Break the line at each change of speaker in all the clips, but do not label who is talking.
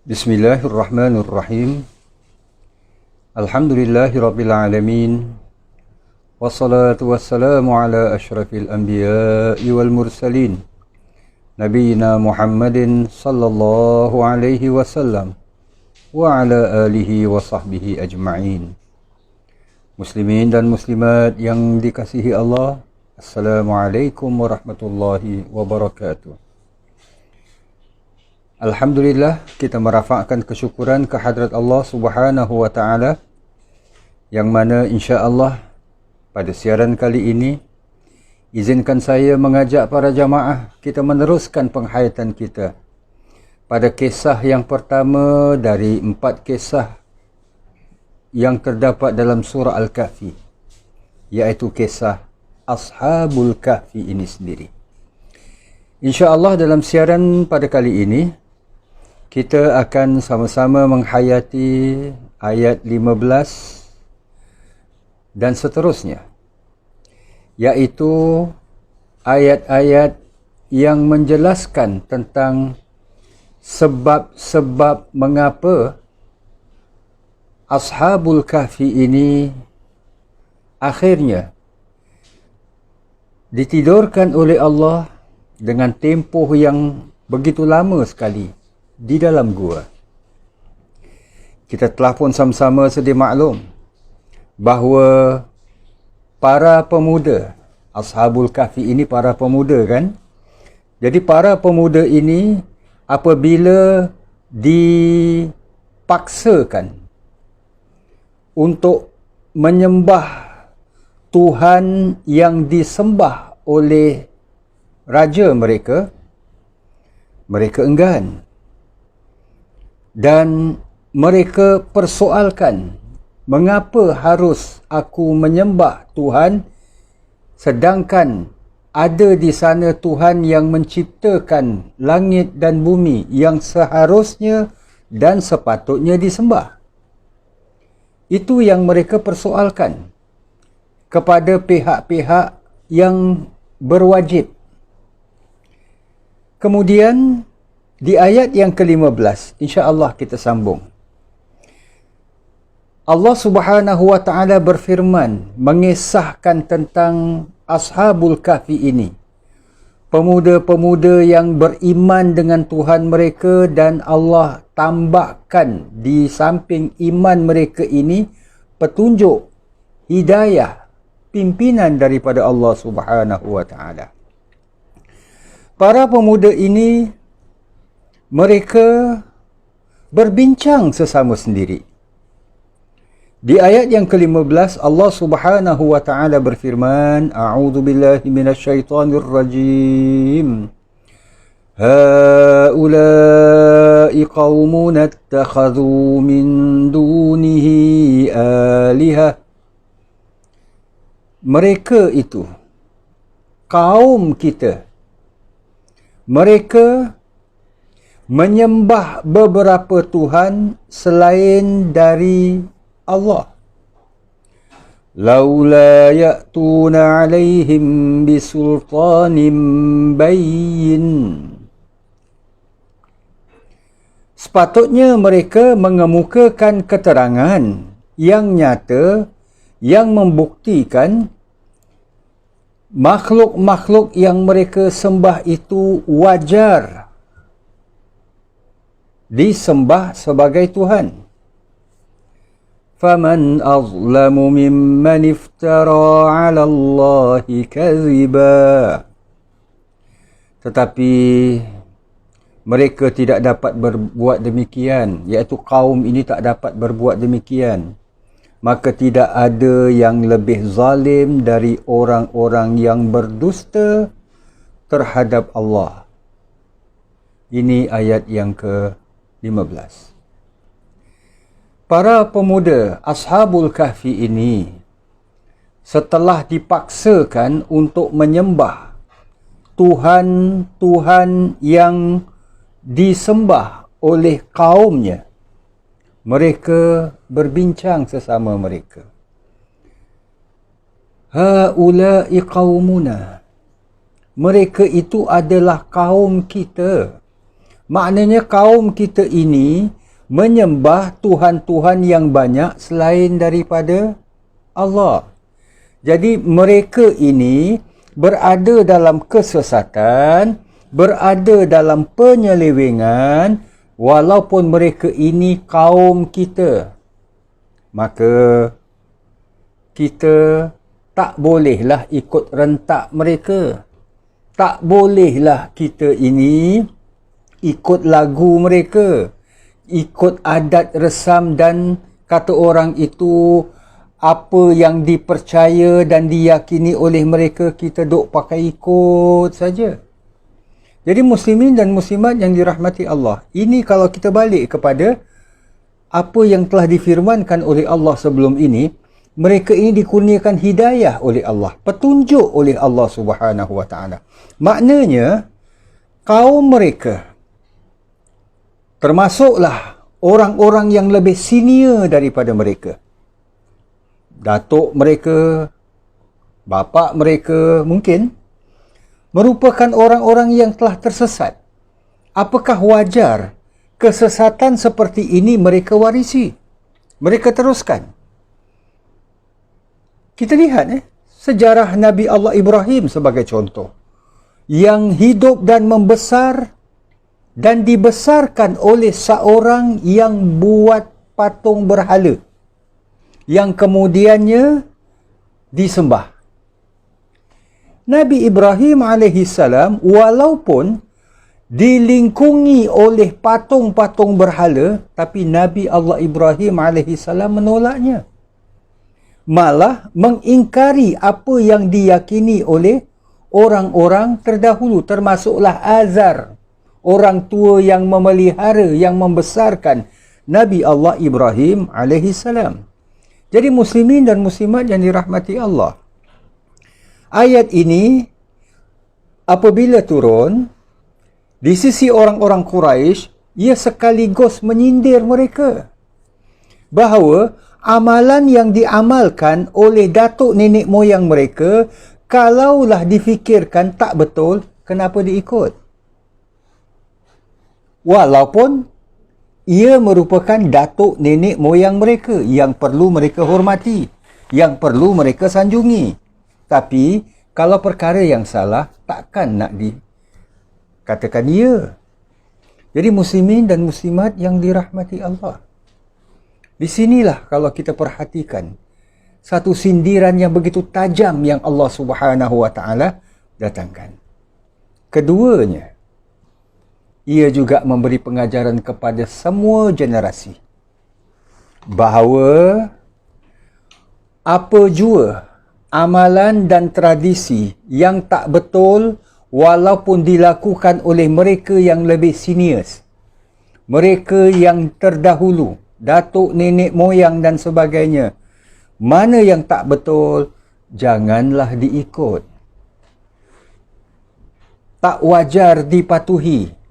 Bismillahirrahmanirrahim. Alhamdulillahirabbil alamin. Wassalatu wassalamu ala asyrafil anbiya'i wal mursalin. Nabiyyina Muhammadin sallallahu alaihi wasallam wa ala alihi wa sahbihi ajma'in. Muslimin dan muslimat yang dikasihi Allah, Assalamualaikum warahmatullahi wabarakatuh. Alhamdulillah, kita merafakkan kesyukuran kehadrat Allah Subhanahu wa taala yang mana insya-Allah pada siaran kali ini izinkan saya mengajak para jamaah kita meneruskan penghayatan kita pada kisah yang pertama dari 4 kisah yang terdapat dalam surah Al-Kahfi, iaitu kisah Ashabul Kahfi ini sendiri. Insya-Allah dalam siaran pada kali ini kita akan sama-sama menghayati ayat 15 dan seterusnya, iaitu ayat-ayat yang menjelaskan tentang sebab-sebab mengapa Ashabul Kahfi ini akhirnya ditidurkan oleh Allah dengan tempoh yang begitu lama sekali di dalam gua. Kita telah pun sama-sama sedia maklum bahawa para pemuda, Ashabul Kahfi ini para pemuda kan? Jadi para pemuda ini apabila dipaksakan untuk menyembah Tuhan yang disembah oleh raja mereka, mereka enggan. Dan mereka persoalkan, mengapa harus aku menyembah Tuhan sedangkan ada di sana Tuhan yang menciptakan langit dan bumi yang seharusnya dan sepatutnya disembah. Itu yang mereka persoalkan kepada pihak-pihak yang berwajib. Kemudian di ayat yang ke-15, insya-Allah kita sambung. Allah Subhanahu wa taala berfirman mengisahkan tentang Ashabul Kahfi ini. Pemuda-pemuda yang beriman dengan Tuhan mereka, dan Allah tambahkan di samping iman mereka ini petunjuk, hidayah, pimpinan daripada Allah Subhanahu wa taala. Para pemuda ini mereka berbincang sesama sendiri. Di ayat yang ke-15 Allah Subhanahu wa taala berfirman, A'udzu billahi minasyaitonir rajim. Haula'i qaumun attakhadhu min dunihi alihah. Mereka itu kaum kita. Mereka menyembah beberapa Tuhan selain dari Allah. Laula ya'tuna 'alaihim bisultanin bayyin. Sepatutnya mereka mengemukakan keterangan yang nyata yang membuktikan makhluk-makhluk yang mereka sembah itu wajar disembah sebagai Tuhan. Faman azlamu mimman iftara 'ala Allahi kadhiba. Tetapi mereka tidak dapat berbuat demikian, iaitu kaum ini tak dapat berbuat demikian. Maka tidak ada yang lebih zalim dari orang-orang yang berdusta terhadap Allah. Ini ayat yang ke-15. Para pemuda Ashabul Kahfi ini setelah dipaksakan untuk menyembah Tuhan-Tuhan yang disembah oleh kaumnya, mereka berbincang sesama mereka. Haula'i qaumuna. Mereka itu adalah kaum kita. Maknanya kaum kita ini menyembah Tuhan-Tuhan yang banyak selain daripada Allah. Jadi mereka ini berada dalam kesesatan, berada dalam penyelewengan, walaupun mereka ini kaum kita. Maka kita tak bolehlah ikut rentak mereka. Tak bolehlah kita ini ikut lagu mereka, ikut adat resam dan kata orang itu apa yang dipercaya dan diyakini oleh mereka, kita duk pakai ikut saja. Jadi muslimin dan muslimat yang dirahmati Allah, ini kalau kita balik kepada apa yang telah difirmankan oleh Allah sebelum ini, mereka ini dikurniakan hidayah oleh Allah, petunjuk oleh Allah Subhanahu wa taala. Maknanya kaum mereka termasuklah orang-orang yang lebih senior daripada mereka. Datuk mereka, bapa mereka mungkin merupakan orang-orang yang telah tersesat. Apakah wajar kesesatan seperti ini mereka warisi? Mereka teruskan. Kita lihat sejarah Nabi Allah Ibrahim sebagai contoh, yang hidup dan membesar dan dibesarkan oleh seorang yang buat patung berhala yang kemudiannya disembah. Nabi Ibrahim alaihissalam walaupun dilingkungi oleh patung-patung berhala, tapi Nabi Allah Ibrahim alaihissalam menolaknya. Malah mengingkari apa yang diyakini oleh orang-orang terdahulu, termasuklah Azar, orang tua yang memelihara, yang membesarkan Nabi Allah Ibrahim alaihissalam. Jadi muslimin dan muslimat yang dirahmati Allah, ayat ini apabila turun di sisi orang-orang Quraisy, ia sekaligus menyindir mereka bahawa amalan yang diamalkan oleh datuk nenek moyang mereka, kalaulah difikirkan tak betul, kenapa diikut? Walaupun ia merupakan datuk nenek moyang mereka yang perlu mereka hormati, yang perlu mereka sanjungi. Tapi kalau perkara yang salah, takkan nak dikatakan ia. Jadi muslimin dan muslimat yang dirahmati Allah, di sinilah kalau kita perhatikan satu sindiran yang begitu tajam yang Allah Subhanahu wa taala datangkan. Keduanya, ia juga memberi pengajaran kepada semua generasi bahawa apa jua amalan dan tradisi yang tak betul walaupun dilakukan oleh mereka yang lebih senior, mereka yang terdahulu, datuk nenek moyang dan sebagainya, mana yang tak betul, janganlah diikut. Tak wajar dipatuhi.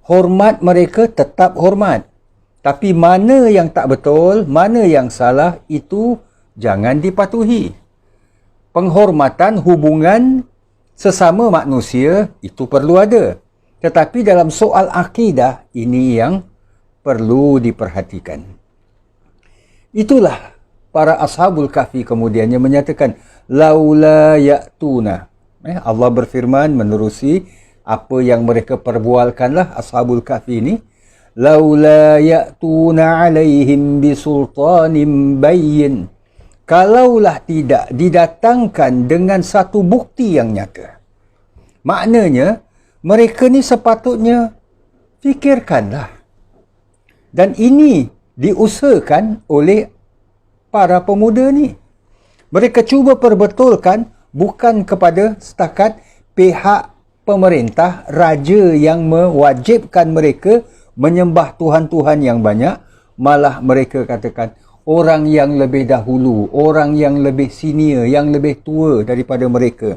Hormat mereka tetap hormat. Tapi mana yang tak betul, mana yang salah, itu jangan dipatuhi. Penghormatan hubungan sesama manusia itu perlu ada. Tetapi dalam soal akidah, ini yang perlu diperhatikan. Itulah para ashabul kahfi kemudiannya menyatakan, laula ya'tuna. Allah berfirman menerusi apa yang mereka perbualkanlah ashabul kahfi ini, laula ya'tuna alaihim bisultanin bayyin, kalaulah tidak didatangkan dengan satu bukti yang nyata. Maknanya mereka ni sepatutnya fikirkanlah, dan ini diusahakan oleh para pemuda ni. Mereka cuba perbetulkan bukan kepada setakat pihak pemerintah, raja yang mewajibkan mereka menyembah Tuhan-Tuhan yang banyak, malah mereka katakan orang yang lebih dahulu, orang yang lebih senior, yang lebih tua daripada mereka,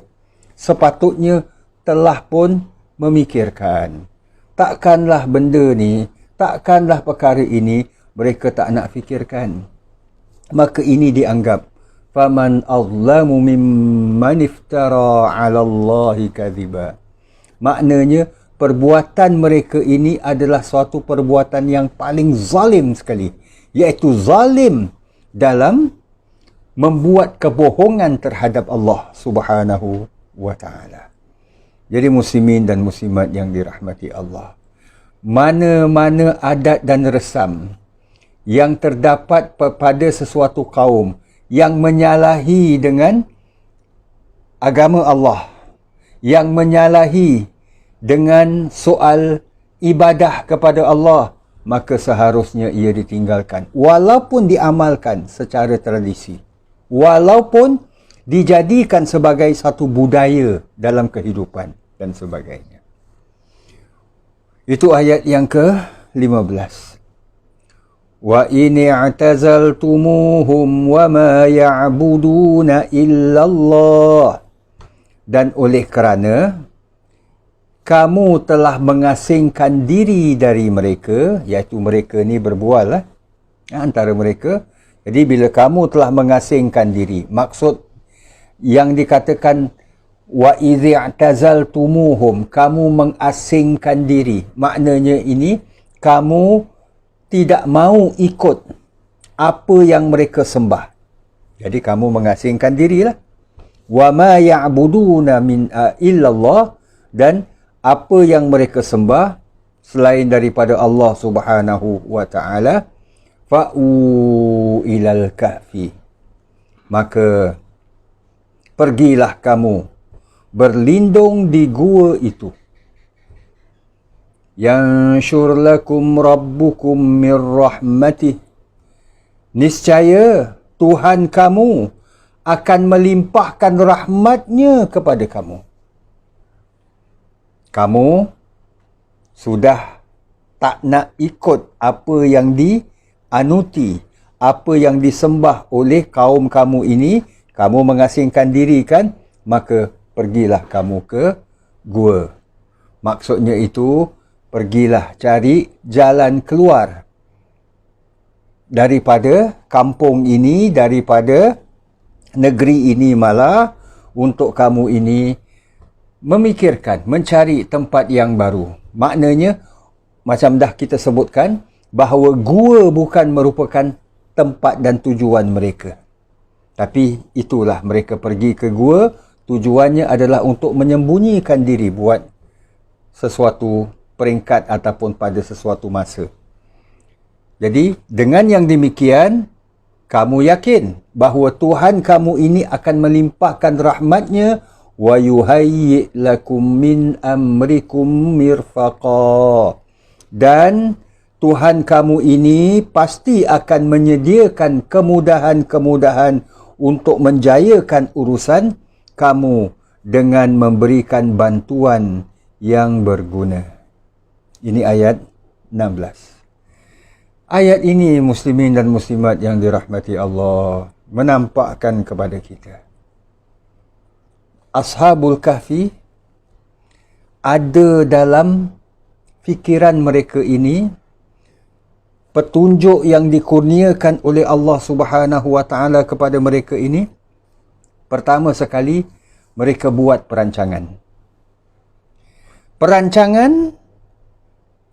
sepatutnya telah pun memikirkan. Takkanlah benda ni, takkanlah perkara ini mereka tak nak fikirkan. Maka ini dianggap faman azlamu mimman iftara 'ala Allahi kadhiba. Maknanya perbuatan mereka ini adalah suatu perbuatan yang paling zalim sekali, iaitu zalim dalam membuat kebohongan terhadap Allah Subhanahu wa taala. Jadi muslimin dan muslimat yang dirahmati Allah, mana-mana adat dan resam yang terdapat pada sesuatu kaum yang menyalahi dengan agama Allah, yang menyalahi dengan soal ibadah kepada Allah, maka seharusnya ia ditinggalkan, walaupun diamalkan secara tradisi, walaupun dijadikan sebagai satu budaya dalam kehidupan dan sebagainya. Itu ayat yang ke-15. Wa in i'tazaltumuhum wa ma ya'buduna illallah. Dan oleh kerana kamu telah mengasingkan diri dari mereka, iaitu mereka ni berbual lah, antara mereka. Jadi bila kamu telah mengasingkan diri, maksud yang dikatakan wa idh i'tazaltumuhum, kamu mengasingkan diri, maknanya ini kamu tidak mau ikut apa yang mereka sembah. Jadi kamu mengasingkan dirilah. Wa ma ya'buduna min illallah, dan apa yang mereka sembah selain daripada Allah Subhanahu wa taala, fa'u ilal kahfi, maka pergilah kamu berlindung di gua itu. Yanshur lakum rabbukum mir rahmatih, niscaya Tuhan kamu akan melimpahkan rahmatnya kepada kamu. Kamu sudah tak nak ikut apa yang dianuti, apa yang disembah oleh kaum kamu ini, kamu mengasingkan diri kan, maka pergilah kamu ke gua. Maksudnya itu, pergilah cari jalan keluar daripada kampung ini, daripada negeri ini, malah untuk kamu ini memikirkan, mencari tempat yang baru. Maknanya, macam dah kita sebutkan, bahawa gua bukan merupakan tempat dan tujuan mereka. Tapi itulah, mereka pergi ke gua, tujuannya adalah untuk menyembunyikan diri buat sesuatu peringkat ataupun pada sesuatu masa. Jadi, dengan yang demikian, kamu yakin bahawa Tuhan kamu ini akan melimpahkan rahmatnya, wa yuhayyi lakum min amrikum mirfaqa, dan Tuhan kamu ini pasti akan menyediakan kemudahan-kemudahan untuk menjayakan urusan kamu dengan memberikan bantuan yang berguna. Ini ayat 16. Ayat ini muslimin dan muslimat yang dirahmati Allah menampakkan kepada kita, Ashabul Kahfi ada dalam fikiran mereka ini petunjuk yang dikurniakan oleh Allah Subhanahu wa taala kepada mereka ini. Pertama sekali, mereka buat perancangan. Perancangan,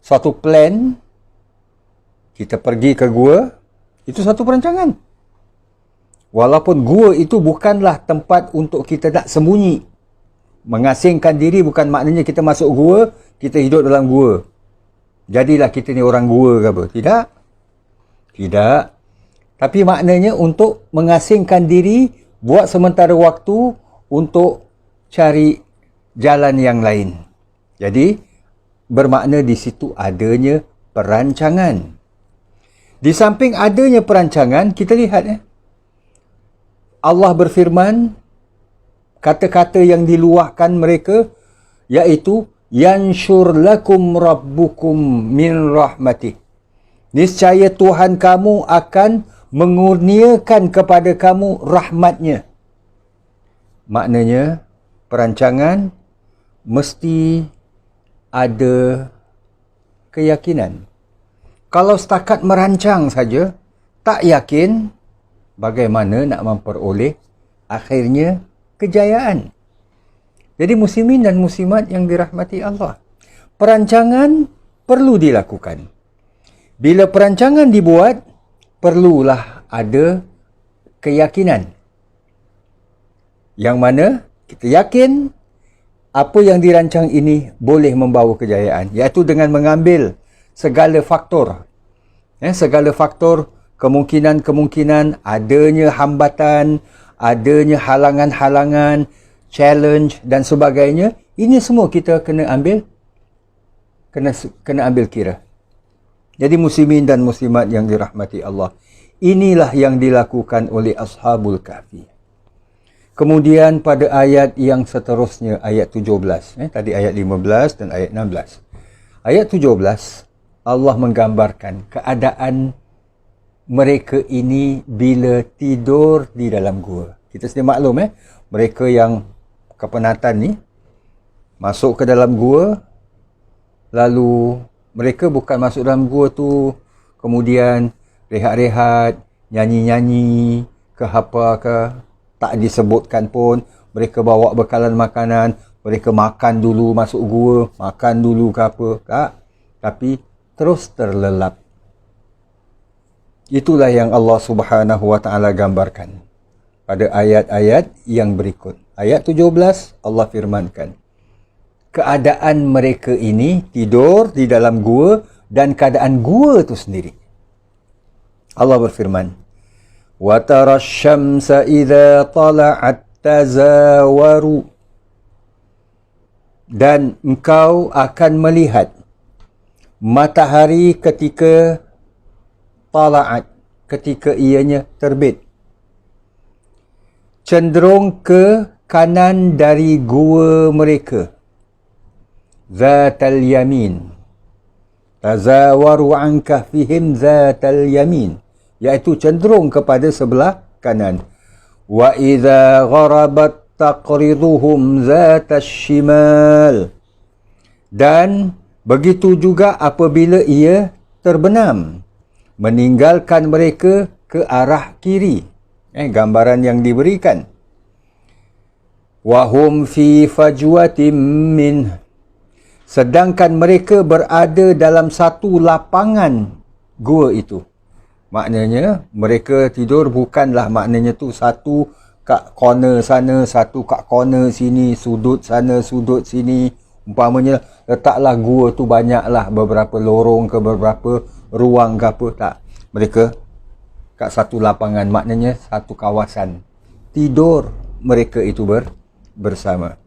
suatu plan, kita pergi ke gua, itu satu perancangan. Walaupun gua itu bukanlah tempat untuk kita nak sembunyi. Mengasingkan diri bukan maknanya kita masuk gua, kita hidup dalam gua. Jadilah kita ni orang gua ke apa? Tidak. Tidak. Tapi maknanya untuk mengasingkan diri, buat sementara waktu untuk cari jalan yang lain. Jadi, bermakna di situ adanya perancangan. Di samping adanya perancangan, kita lihat Allah berfirman, kata-kata yang diluahkan mereka, iaitu yanshur lakum rabbukum min rahmatih. Niscaya Tuhan kamu akan mengurniakan kepada kamu rahmatnya. Maknanya, perancangan mesti ada keyakinan. Kalau setakat merancang saja, tak yakin bagaimana nak memperoleh akhirnya kejayaan. Jadi muslimin dan muslimat yang dirahmati Allah, perancangan perlu dilakukan. Bila perancangan dibuat, perlulah ada keyakinan. Yang mana kita yakin apa yang dirancang ini boleh membawa kejayaan, iaitu dengan mengambil segala faktor. Segala faktor, kemungkinan-kemungkinan, adanya hambatan, adanya halangan-halangan, challenge dan sebagainya. Ini semua kita kena ambil kira. Jadi muslimin dan muslimat yang dirahmati Allah, inilah yang dilakukan oleh Ashabul Kahfi. Kemudian pada ayat yang seterusnya, ayat 17. Tadi ayat 15 dan ayat 16. Ayat 17, Allah menggambarkan keadaan mereka ini bila tidur di dalam gua. Kita sedia maklum, mereka yang kepenatan ni, masuk ke dalam gua, lalu mereka bukan masuk dalam gua tu, kemudian rehat-rehat, nyanyi-nyanyi, ke apa ke, tak disebutkan pun. Mereka bawa bekalan makanan, mereka makan dulu masuk gua, makan dulu ke apa, tak. Tapi terus terlelap. Itulah yang Allah Subhanahu wa taala gambarkan pada ayat-ayat yang berikut. Ayat 17 Allah firmankan, keadaan mereka ini tidur di dalam gua dan keadaan gua itu sendiri. Allah berfirman, wa tarasyamsa idza tala'at tazawaru, dan engkau akan melihat matahari ketika tala'at, ketika ianya terbit, cenderung ke kanan dari gua mereka. Zatal yamin, tazawaru an kahfihim zatal yamin, iaitu cenderung kepada sebelah kanan. Wa idza gharabat taqriduhum zatas shimal, dan begitu juga apabila ia terbenam, meninggalkan mereka ke arah kiri. Gambaran yang diberikan. Wahum fi fajwatim min, sedangkan mereka berada dalam satu lapangan gua itu. Maknanya mereka tidur bukanlah maknanya tu satu kat corner sana, satu kat corner sini, sudut sana, sudut sini. Umpamanya letaklah gua tu banyaklah beberapa lorong ke beberapa ruang ke apa, tak. Mereka kat satu lapangan, maknanya satu kawasan. Tidur mereka itu bersama.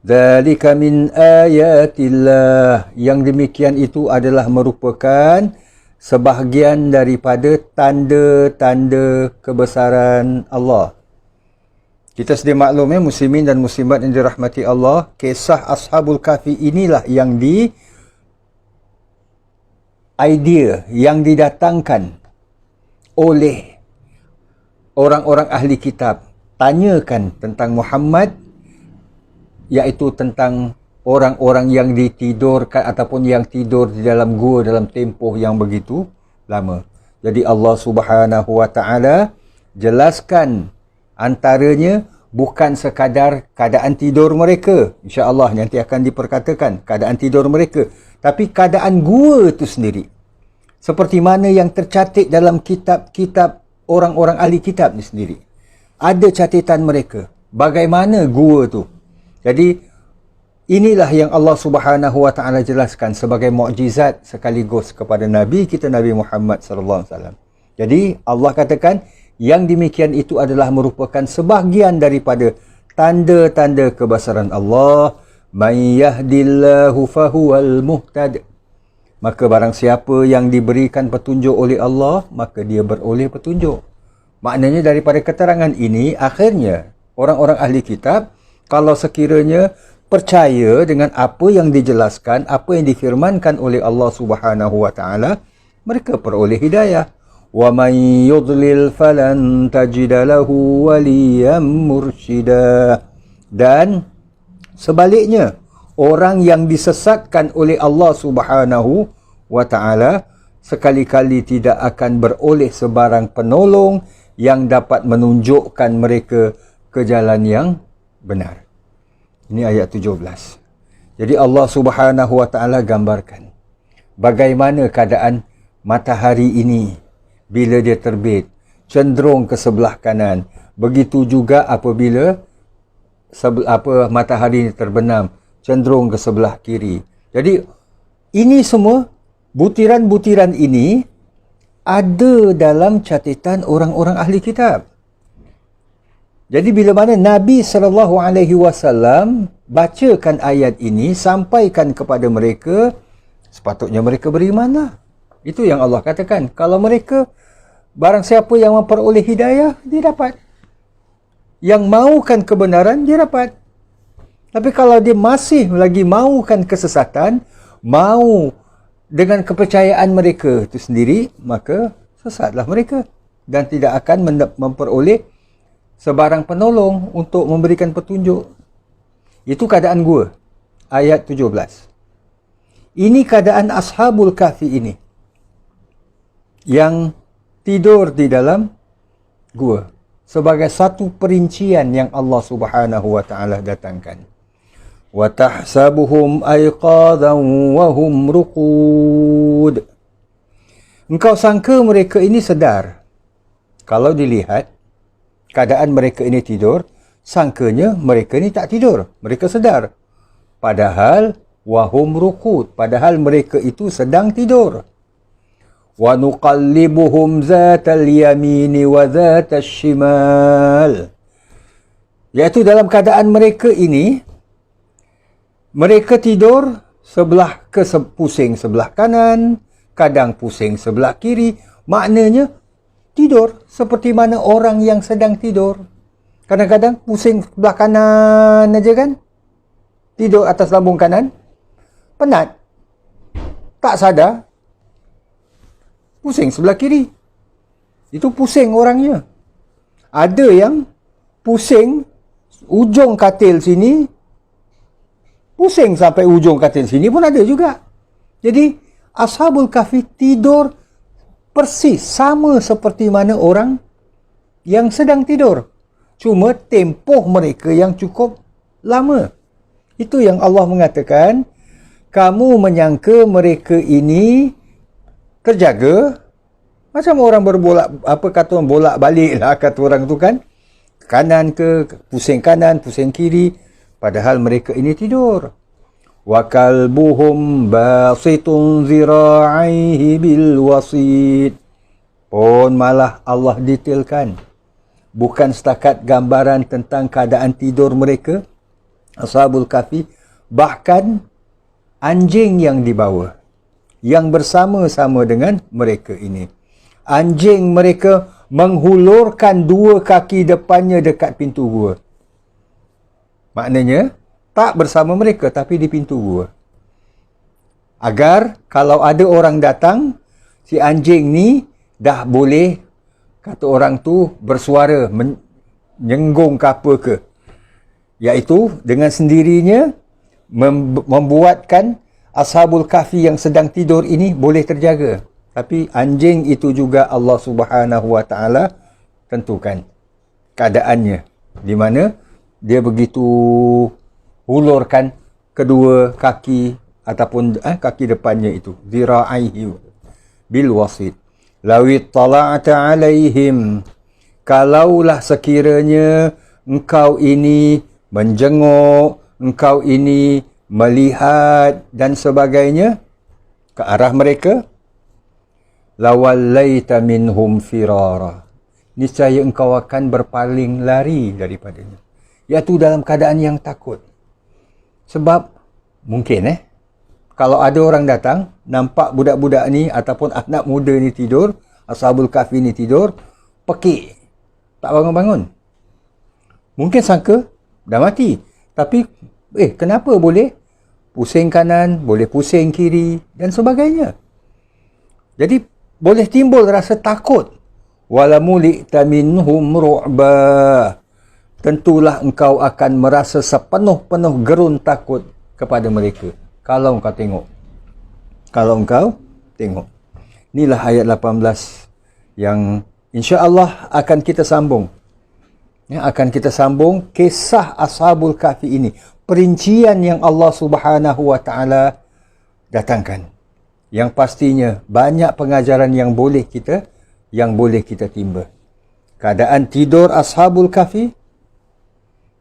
Dzalika min ayatillah, yang demikian itu adalah merupakan sebahagian daripada tanda-tanda kebesaran Allah. Kita sedia maklum, muslimin dan muslimat yang dirahmati Allah, kisah Ashabul Kahfi inilah yang yang didatangkan oleh orang-orang ahli kitab, tanyakan tentang Muhammad, iaitu tentang orang-orang yang ditidurkan ataupun yang tidur di dalam gua dalam tempoh yang begitu lama. Jadi Allah Subhanahu wa taala jelaskan antaranya bukan sekadar keadaan tidur mereka, insya-Allah nanti akan diperkatakan keadaan tidur mereka, tapi keadaan gua itu sendiri. Seperti mana yang tercatat dalam kitab-kitab orang-orang ahli kitab ni sendiri. Ada catatan mereka bagaimana gua tu. Jadi inilah yang Allah Subhanahu wa taala jelaskan sebagai mukjizat sekaligus kepada nabi kita, Nabi Muhammad sallallahu alaihi wasallam. Jadi Allah katakan yang demikian itu adalah merupakan sebahagian daripada tanda-tanda kebesaran Allah. May yahdillahu fahuwal muhtad, maka barang siapa yang diberikan petunjuk oleh Allah, maka dia beroleh petunjuk. Maknanya daripada keterangan ini, akhirnya orang-orang ahli kitab, kalau sekiranya percaya dengan apa yang dijelaskan, apa yang difirmankan oleh Allah Subhanahu wa taala, mereka peroleh hidayah. Wa man yudlil falan tajida lahu waliyan mursyida. Dan sebaliknya, orang yang disesatkan oleh Allah Subhanahu wa taala sekali-kali tidak akan beroleh sebarang penolong yang dapat menunjukkan mereka ke jalan yang benar. Ini ayat 17. Jadi Allah Subhanahu wa taala gambarkan bagaimana keadaan matahari ini bila dia terbit, cenderung ke sebelah kanan. Begitu juga apabila matahari ini terbenam, cenderung ke sebelah kiri. Jadi ini semua, butiran-butiran ini ada dalam catatan orang-orang ahli kitab. Jadi bila mana Nabi SAW bacakan ayat ini, sampaikan kepada mereka, sepatutnya mereka berimanlah. Itu yang Allah katakan. Kalau mereka, barang siapa yang memperoleh hidayah, dia dapat. Yang maukan kebenaran, dia dapat. Tapi kalau dia masih lagi maukan kesesatan, mau dengan kepercayaan mereka itu sendiri, maka sesatlah mereka. Dan tidak akan memperoleh sebarang penolong untuk memberikan petunjuk. Itu keadaan gua. Ayat 17. Ini keadaan Ashabul Kahfi ini, yang tidur di dalam gua, sebagai satu perincian yang Allah Subhanahu wa taala datangkan. Wa tahsabuhum ayqadan wa hum ruqud. Engkau sangka mereka ini sedar. Kalau dilihat keadaan mereka ini tidur, sangkanya mereka ini tak tidur, mereka sedar. Padahal wahum ruqud, padahal mereka itu sedang tidur. Wa nuqallibuhum zatal yamini wa zatal shimal. Iaitu dalam keadaan mereka ini, mereka tidur sebelah pusing sebelah kanan, kadang pusing sebelah kiri. Maknanya tidur seperti mana orang yang sedang tidur. Kadang-kadang pusing sebelah kanan aja kan, tidur atas lambung kanan, penat, tak sadar, pusing sebelah kiri. Itu pusing orangnya. Ada yang pusing ujung katil sini, pusing sampai ujung katil sini pun ada juga. Jadi Ashabul Kahfi tidur persis sama seperti mana orang yang sedang tidur. Cuma tempoh mereka yang cukup lama. Itu yang Allah mengatakan, kamu menyangka mereka ini terjaga, macam orang bolak-balik lah kata orang tu kan. Kanan ke, pusing kanan, pusing kiri. Padahal mereka ini tidur. Wa kalbuhum basitun zira'ihi bil wasid. Pun malah Allah detailkan. Bukan setakat gambaran tentang keadaan tidur mereka, Ashabul Kahfi, bahkan anjing yang dibawa, yang bersama-sama dengan mereka ini. Anjing mereka menghulurkan dua kaki depannya dekat pintu gua. Maknanya, tak bersama mereka tapi di pintu gua. Agar kalau ada orang datang, si anjing ni dah boleh, kata orang tu, bersuara, menyenggung ke apa ke. Iaitu dengan sendirinya membuatkan Ashabul Kahfi yang sedang tidur ini boleh terjaga. Tapi anjing itu juga Allah Subhanahu wa taala tentukan keadaannya, di mana dia begitu hulurkan kedua kaki ataupun kaki depannya itu, zira'ihi bil wasid. Lawit tala'ata alaihim, kalaulah sekiranya engkau ini menjenguk, engkau ini melihat dan sebagainya ke arah mereka, lawallaita minhum firara, niscaya engkau akan berpaling lari daripadanya. Iaitu dalam keadaan yang takut. Sebab mungkin kalau ada orang datang, nampak budak-budak ni ataupun anak muda ni tidur, Ashabul Kahfi ni tidur, pekik, tak bangun-bangun. Mungkin sangka dah mati. Tapi kenapa boleh pusing kanan, boleh pusing kiri dan sebagainya. Jadi boleh timbul rasa takut. Walamuli'ta minhum ru'ba, tentulah engkau akan merasa sepenuh-penuh gerun takut kepada mereka. Kalau engkau tengok. Inilah ayat 18 yang insya-Allah akan kita sambung. Akan kita sambung kisah Ashabul Kahfi ini. perincian yang Allah Subhanahu wa taala datangkan. Yang pastinya banyak pengajaran yang boleh kita timba. Keadaan tidur Ashabul Kahfi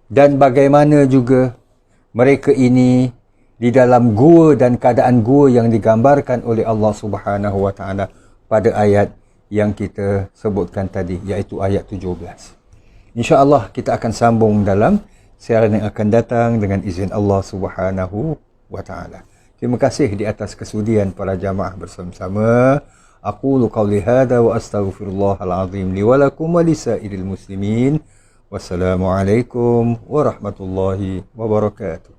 dan bagaimana juga mereka ini di dalam gua dan keadaan gua yang digambarkan oleh Allah Subhanahu wa taala pada ayat yang kita sebutkan tadi, iaitu ayat 17. Insya-Allah kita akan sambung dalam siaran yang akan datang dengan izin Allah Subhanahu wa taala. Terima kasih di atas kesudian para jamaah bersama-sama. Aqulu qawli hadha wa astaghfirullahal azim li wa lakum wa lisairil muslimin. Wassalamualaikum warahmatullahi wabarakatuh.